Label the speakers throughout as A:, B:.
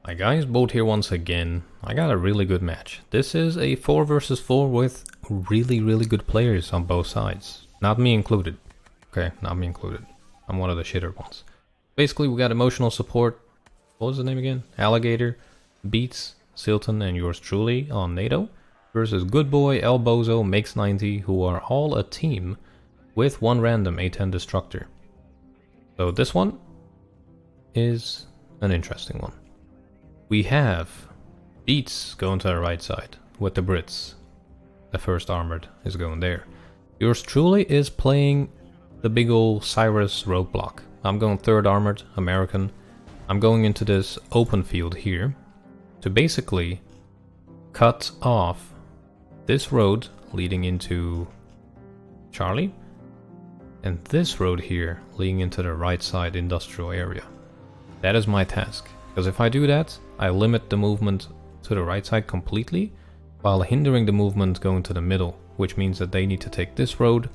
A: Hi guys, Boat here once again. I got a really good match. This is a 4 versus 4 with really good players on both sides. Not me included. Okay, not me included. I'm one of the shitter ones. Basically, we got emotional support. What was the name again? Alligator, Beats, Silton, and yours truly on NATO versus Good Boy, El Bozo, Makes90, who are all a team with one random A10 Destructor. So this one is an interesting one. We have Beats going to the right side with the Brits. The first armored is going there. Yours truly is playing the big ol' Cyrus roadblock. I'm going third armored, American. I'm going into this open field here to basically cut off this road leading into Charlie and this road here leading into the right side industrial area. That is my task. Because if I do that, I limit the movement to the right side completely, while hindering the movement going to the middle, which means that they need to take this road,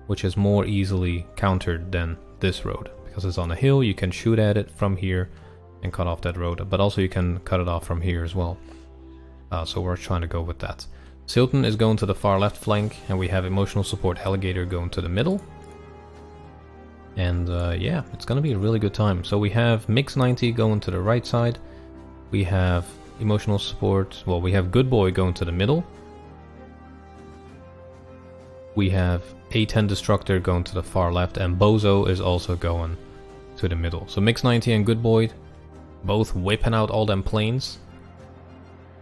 A: which is more easily countered than this road. Because it's on a hill, you can shoot at it from here and cut off that road, but also you can cut it off from here as well. So we're trying to go with that. Silton is going to the far left flank, and we have emotional support Alligator going to the middle. And yeah, it's gonna be a really good time. So we have Mix90 going to the right side. We have emotional support. Well, we have Good Boy going to the middle. We have A10 Destructor going to the far left, and Bozo is also going to the middle. So Mix90 and Good Boy both whipping out all them planes.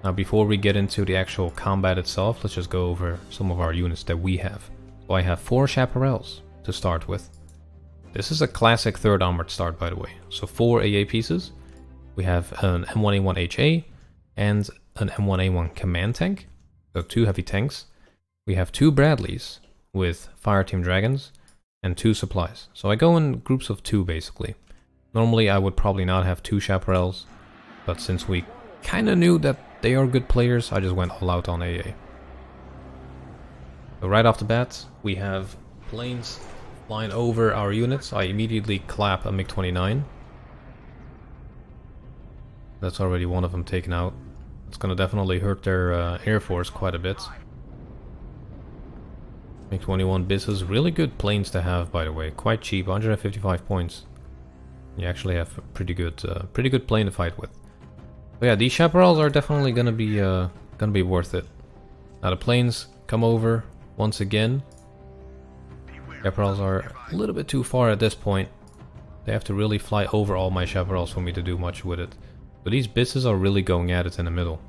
A: Now, before we get into the actual combat itself, let's just go over some of our units that we have. So I have 4 Chaparrals to start with. This is a classic third armored start, by the way. So 4 AA pieces. We have an M1A1 HA and an M1A1 command tank. So 2 heavy tanks. We have 2 Bradleys with Fireteam Dragons and 2 supplies. So I go in groups of 2 basically. Normally I would probably not have 2 Chaparrals, but since we kind of knew that they are good players, I just went all out on AA. So right off the bat, we have planes flying over our units. I immediately clap a MiG-29. That's already one of them taken out. It's gonna definitely hurt their air force quite a bit. MiG-21 Bis is really good planes to have, by the way. Quite cheap, 155 points. You actually have a pretty good plane to fight with. But yeah, these Chaparrals are definitely gonna be worth it. Now the planes come over once again. Chaparrals are a little bit too far at this point. They have to really fly over all my Chaparrals for me to do much with it. But these Bisses are really going at it in the middle,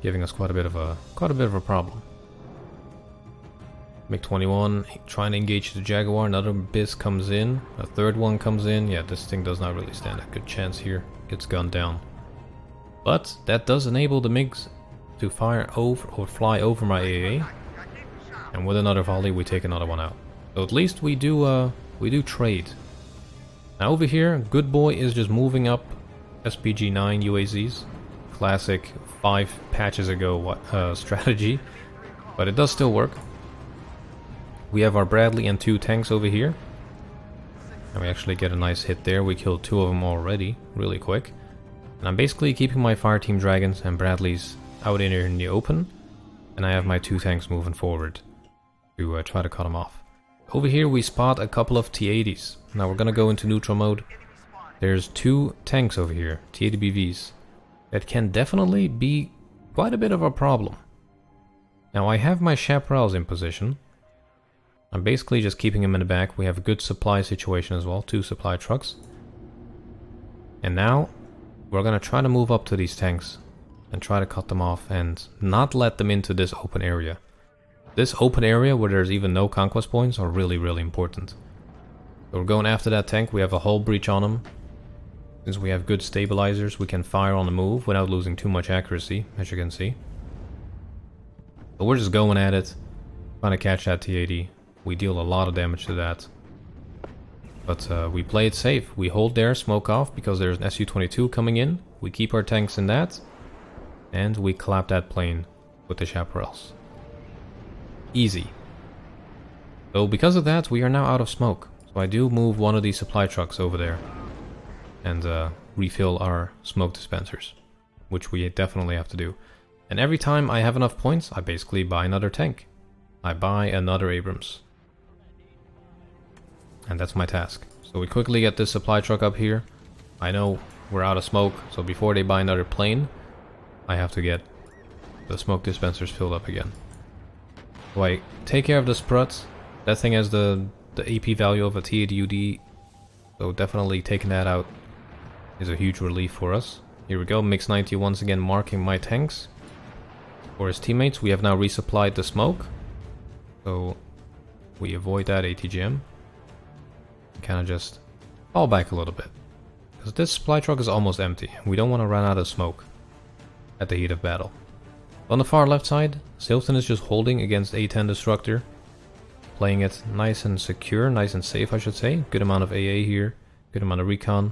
A: giving us quite a bit of a problem. MiG-21 trying to engage the Jaguar. Another Bis comes in. A third one comes in. Yeah, this thing does not really stand a good chance here. Gets gunned down. But that does enable the MiGs to fire over or fly over my AA. And with another volley, we take another one out. So at least we do trade. Now over here, Good Boy is just moving up SPG-9 UAZs. Classic 5 patches ago strategy, but it does still work. We have our Bradley and 2 tanks over here. And we actually get a nice hit there. We killed 2 of them already, really quick. And I'm basically keeping my Fireteam Dragons and Bradleys out in the open. And I have my 2 tanks moving forward to try to cut them off. Over here we spot a couple of T-80s. Now we're gonna go into neutral mode. There's 2 tanks over here, T-80 BVs, that can definitely be quite a bit of a problem. Now I have my Chaparrals in position. I'm basically just keeping them in the back. We have a good supply situation as well, 2 supply trucks. And now we're gonna try to move up to these tanks and try to cut them off and not let them into this open area. This open area where there's even no conquest points are really important. So we're going after that tank. We have a hull breach on him. Since we have good stabilizers, we can fire on the move without losing too much accuracy, as you can see. So we're just going at it, trying to catch that T-80. We deal a lot of damage to that. But we play it safe. We hold there, smoke off, because there's an Su-22 coming in. We keep our tanks in that. And we clap that plane with the Chaparrals. Easy. So because of that, we are now out of smoke. So I do move one of these supply trucks over there. And refill our smoke dispensers, which we definitely have to do. And every time I have enough points, I basically buy another tank. I buy another Abrams. And that's my task. So we quickly get this supply truck up here. I know we're out of smoke, so before they buy another plane, I have to get the smoke dispensers filled up again. So I take care of the Sprut. That thing has the AP value of a Devdude, so definitely taking that out is a huge relief for us. Here we go, Mix90 once again marking my tanks. For his teammates, we have now resupplied the smoke, so we avoid that ATGM. Kind of just fall back a little bit, because this supply truck is almost empty. We don't want to run out of smoke at the heat of battle. On the far left side, Silton is just holding against A10 Destructor, playing it nice and secure, nice and safe I should say. Good amount of AA here, good amount of recon,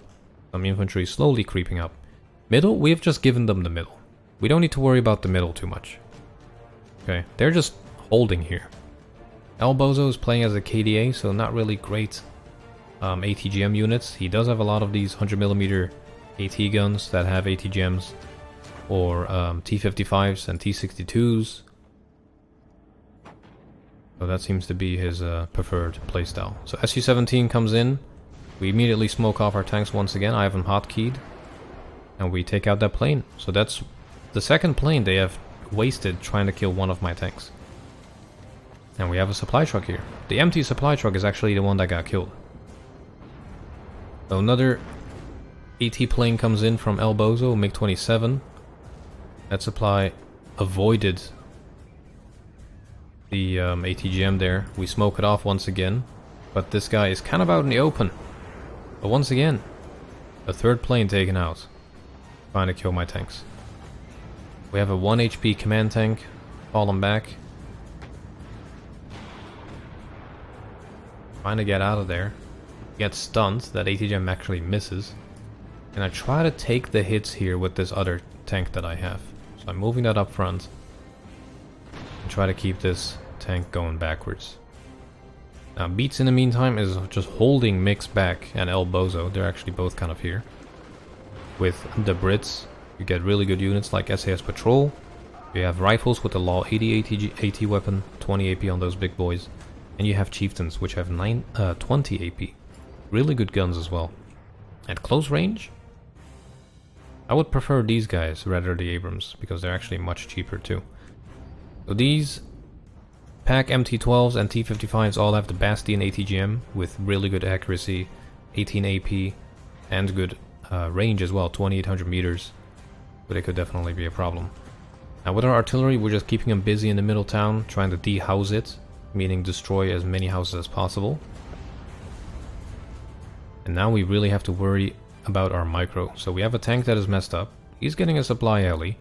A: some infantry slowly creeping up. Middle, we have just given them the middle. We don't need to worry about the middle too much. Okay, they're just holding here. Elbozo is playing as a KDA, so not really great ATGM units. He does have a lot of these 100mm AT guns that have ATGMs, or T55s and T62s. So that seems to be his preferred playstyle. So SU-17 comes in, we immediately smoke off our tanks once again. I have them hotkeyed, and we take out that plane. So that's the second plane they have wasted trying to kill one of my tanks. And we have a supply truck here. The empty supply truck is actually the one that got killed. So another AT plane comes in from Elbozo, MiG-27. That supply avoided the ATGM there. We smoke it off once again, but this guy is kind of out in the open. But once again, a third plane taken out, trying to kill my tanks. We have a 1 HP command tank fallen back, trying to get out of there. Gets stunned. That ATGM actually misses, and I try to take the hits here with this other tank that I have. So I'm moving that up front and try to keep this tank going backwards. Now Beats in the meantime is just holding Mix back and Elbozo. They're actually both kind of here. With the Brits, you get really good units like SAS Patrol. You have rifles with the Law 80 AT weapon, 20 AP on those big boys. And you have Chieftains, which have 20 AP. Really good guns as well. At close range, I would prefer these guys rather than the Abrams, because they're actually much cheaper too. So these Pack MT12s and T55s all have the Bastion ATGM with really good accuracy, 18 AP, and good range as well, 2800 meters. But it could definitely be a problem. Now with our artillery, we're just keeping them busy in the middle town, trying to dehouse it, meaning destroy as many houses as possible. And now we really have to worry about our micro. So we have a tank that is messed up. He's getting a supply alley.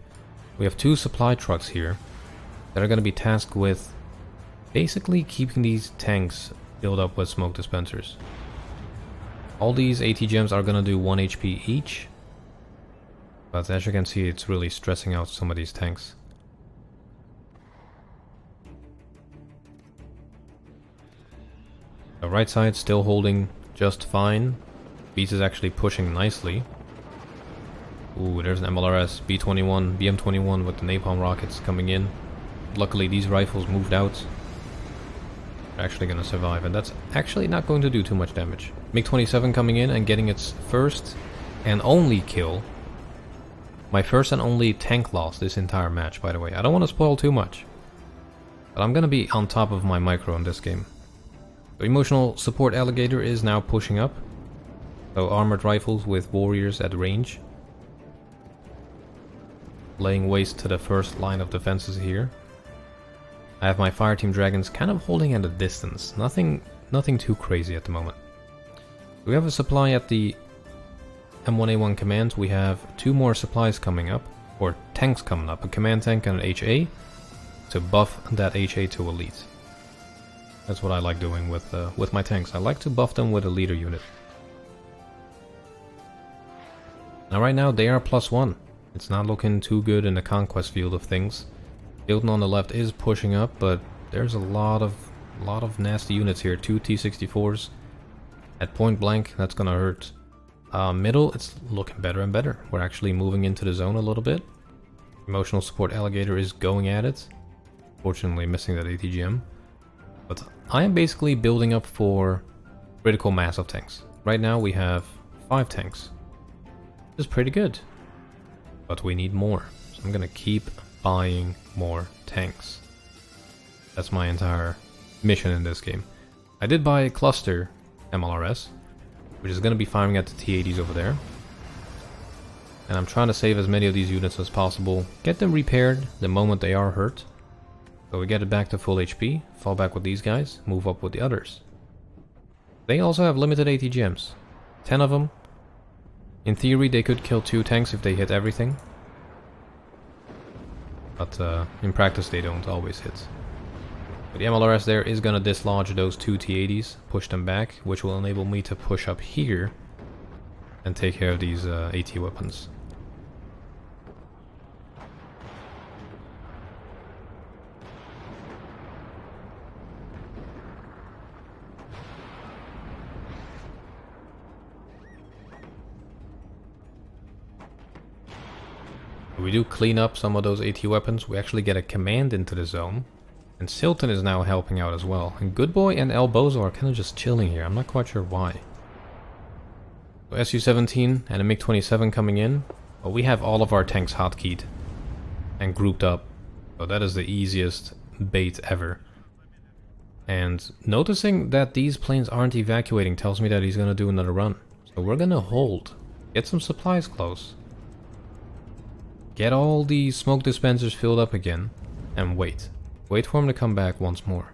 A: We have 2 supply trucks here that are going to be tasked with basically keeping these tanks filled up with smoke dispensers. All these ATGMs are going to do 1 HP each. But as you can see, it's really stressing out some of these tanks. The right side still holding just fine. Beats is actually pushing nicely. Ooh, there's an MLRS, B-21, BM-21 with the napalm rockets coming in. Luckily these rifles moved out. They're actually going to survive, and that's actually not going to do too much damage. MiG-27 coming in and getting its first and only kill. My first and only tank loss this entire match, by the way. I don't want to spoil too much, but I'm going to be on top of my micro in this game. The emotional support alligator is now pushing up. So armored rifles with warriors at range, laying waste to the first line of defenses here. I have my fireteam dragons kind of holding at a distance. Nothing too crazy at the moment. We have a supply at the M1A1 command. We have 2 more supplies coming up, or tanks coming up. A command tank and an HA to buff that HA to elite. That's what I like doing with my tanks. I like to buff them with a leader unit. Now right now they are +1. It's not looking too good in the conquest field of things. Hilton on the left is pushing up, but there's a lot of nasty units here. 2 T-64s at point blank. That's gonna hurt Middle, it's looking better and better. We're actually moving into the zone a little bit. Emotional support alligator is going at it. Fortunately missing that ATGM. But I am basically building up for critical mass of tanks. Right now we have 5 tanks. This is pretty good. But we need more. So I'm gonna keep buying more tanks. That's my entire mission in this game. I did buy a cluster MLRS, which is gonna be firing at the T-80s over there. And I'm trying to save as many of these units as possible. Get them repaired the moment they are hurt. So we get it back to full HP, fall back with these guys, move up with the others. They also have limited ATGMs. 10 of them. In theory they could kill 2 tanks if they hit everything. But in practice they don't always hit. But the MLRS there is gonna dislodge those 2 T-80s, push them back, which will enable me to push up here and take care of these AT weapons. We do clean up some of those AT weapons. We actually get a command into the zone. And Silton is now helping out as well. And Goodboy and El Bozo are kind of just chilling here. I'm not quite sure why. So Su-17 and a MiG-27 coming in. Well, we have all of our tanks hotkeyed and grouped up. So that is the easiest bait ever. And noticing that these planes aren't evacuating tells me that he's going to do another run. So we're going to hold. Get some supplies close. Get all the smoke dispensers filled up again. And wait. Wait for him to come back once more.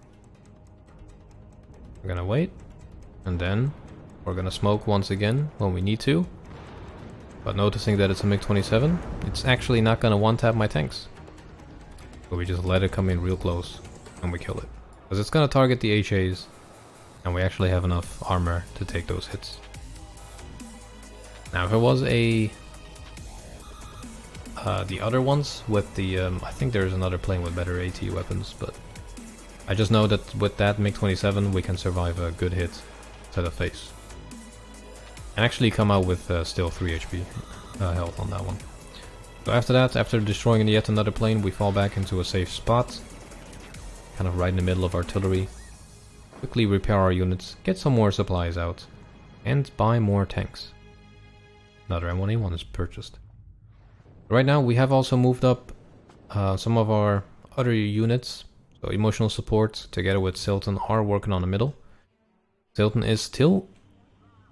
A: We're gonna wait. And then we're gonna smoke once again when we need to. But noticing that it's a MiG-27, it's actually not gonna one-tap my tanks. So we just let it come in real close and we kill it. Because it's gonna target the HAs. And we actually have enough armor to take those hits. Now if it was a... the other ones with the, I think there's another plane with better AT weapons, but I just know that with that MiG-27 we can survive a good hit to the face. And actually come out with still 3 HP health on that one. So after that, after destroying yet another plane, we fall back into a safe spot. Kind of right in the middle of artillery. Quickly repair our units, get some more supplies out, and buy more tanks. Another M1A1 is purchased. Right now we have also moved up some of our other units. So emotional support together with Silton are working on the middle. Silton is still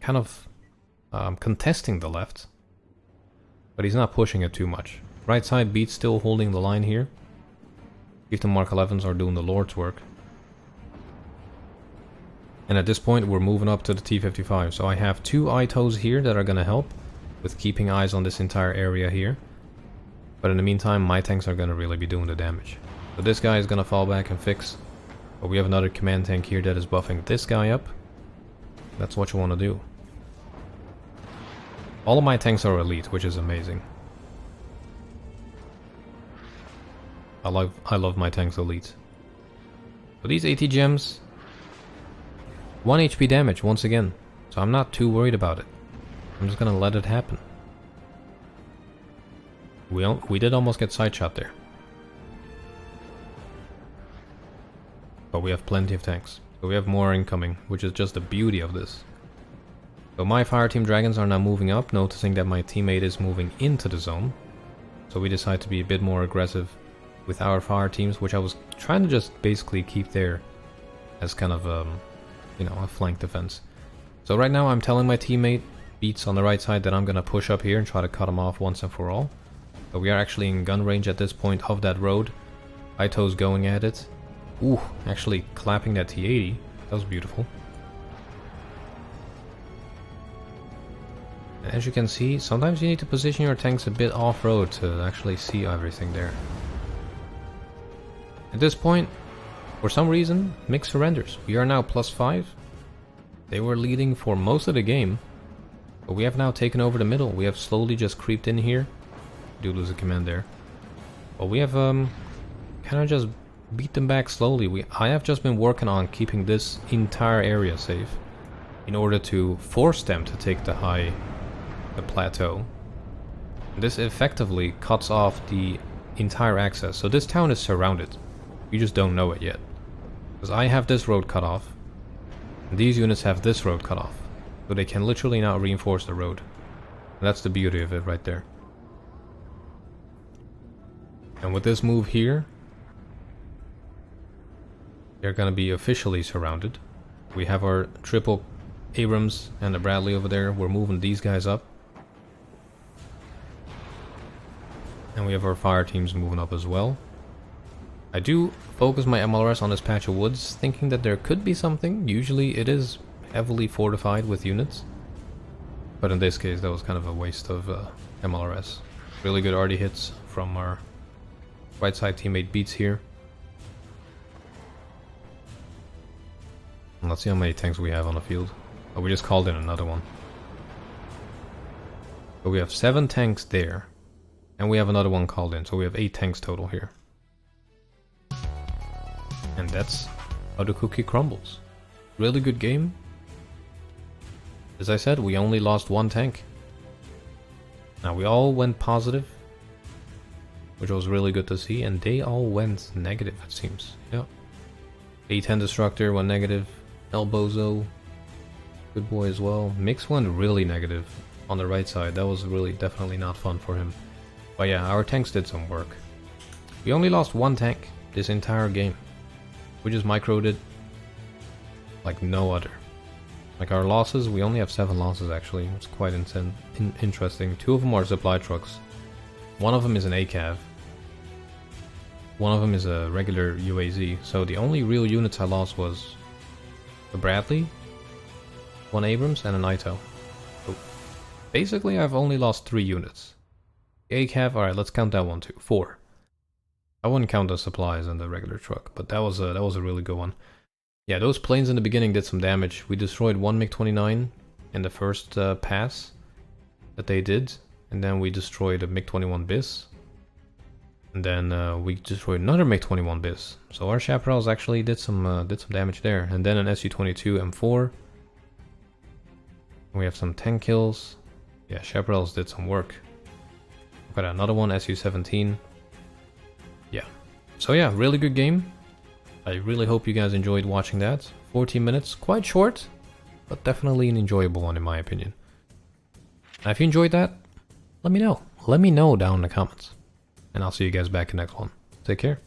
A: kind of contesting the left. But he's not pushing it too much. Right side beats still holding the line here. If the Mark 11s are doing the Lord's work. And at this point we're moving up to the T-55. So I have 2 ITOs here that are going to help with keeping eyes on this entire area here. But in the meantime, my tanks are going to really be doing the damage. So this guy is going to fall back and fix. But we have another command tank here that is buffing this guy up. That's what you want to do. All of my tanks are elite, which is amazing. I love my tanks elite. But these AT gems, 1 HP damage once again. So I'm not too worried about it. I'm just going to let it happen. We did almost get side shot there. But we have plenty of tanks. So we have more incoming, which is just the beauty of this. So my Fireteam Dragons are now moving up, noticing that my teammate is moving into the zone. So we decide to be a bit more aggressive with our fire teams, which I was trying to just basically keep there as kind of, you know, a flank defense. So right now I'm telling my teammate, Beats on the right side, that I'm gonna push up here and try to cut him off once and for all. So we are actually in gun range at this point of that road. Ito's going at it. Ooh, actually clapping that T-80. That was beautiful. And as you can see, sometimes you need to position your tanks a bit off-road to actually see everything there. At this point, for some reason, MiG surrenders. We are now +5. They were leading for most of the game. But we have now taken over the middle. We have slowly just creeped in here. Do lose a command there. But we have kind of just beat them back slowly. I have just been working on keeping this entire area safe in order to force them to take the high the plateau. This effectively cuts off the entire access. So this town is surrounded. You just don't know it yet. Because I have this road cut off. And these units have this road cut off. So they can literally now reinforce the road. And that's the beauty of it right there. And with this move here, they're gonna be officially surrounded. We have our triple Abrams and the Bradley over there. We're moving these guys up. And we have our fire teams moving up as well. I do focus my MLRS on this patch of woods, thinking that there could be something. Usually it is heavily fortified with units. But in this case, that was kind of a waste of MLRS. Really good RD hits from our right side teammate Beats here. And let's see how many tanks we have on the field. Oh, we just called in another one. But we have 7 tanks there. And we have another one called in, so we have 8 tanks total here. And that's how the cookie crumbles. Really good game. As I said, we only lost 1 tank. Now we all went positive, which was really good to see, and they all went negative, it seems. Yeah. A10 Destructor went negative. Elbozo, good boy as well. Mix went really negative on the right side. That was really definitely not fun for him. But yeah, our tanks did some work. We only lost 1 tank this entire game. We just microed it like no other. Like our losses, we only have 7 losses actually. It's quite interesting. 2 of them are supply trucks. 1 of them is an ACAV. 1 of them is a regular UAZ. So the only real units I lost was a Bradley, 1 Abrams, and an Ito. So basically I've only lost 3 units. The ACAV, alright, let's count that one too. 4. I wouldn't count the supplies and the regular truck, but that was a really good one. Yeah, those planes in the beginning did some damage. We destroyed 1 MiG-29 in the first pass that they did, and then we destroyed a MiG-21 bis. And then we destroyed another MiG-21 bis. So our chaparrals actually did some damage there. And then an Su-22 M4. We have some 10 kills. Yeah, chaparrals did some work. We've got another one, Su-17. Yeah. So yeah, really good game. I really hope you guys enjoyed watching that. 14 minutes, quite short, but definitely an enjoyable one in my opinion. Now if you enjoyed that, let me know. Let me know down in the comments. And I'll see you guys back in the next one. Take care.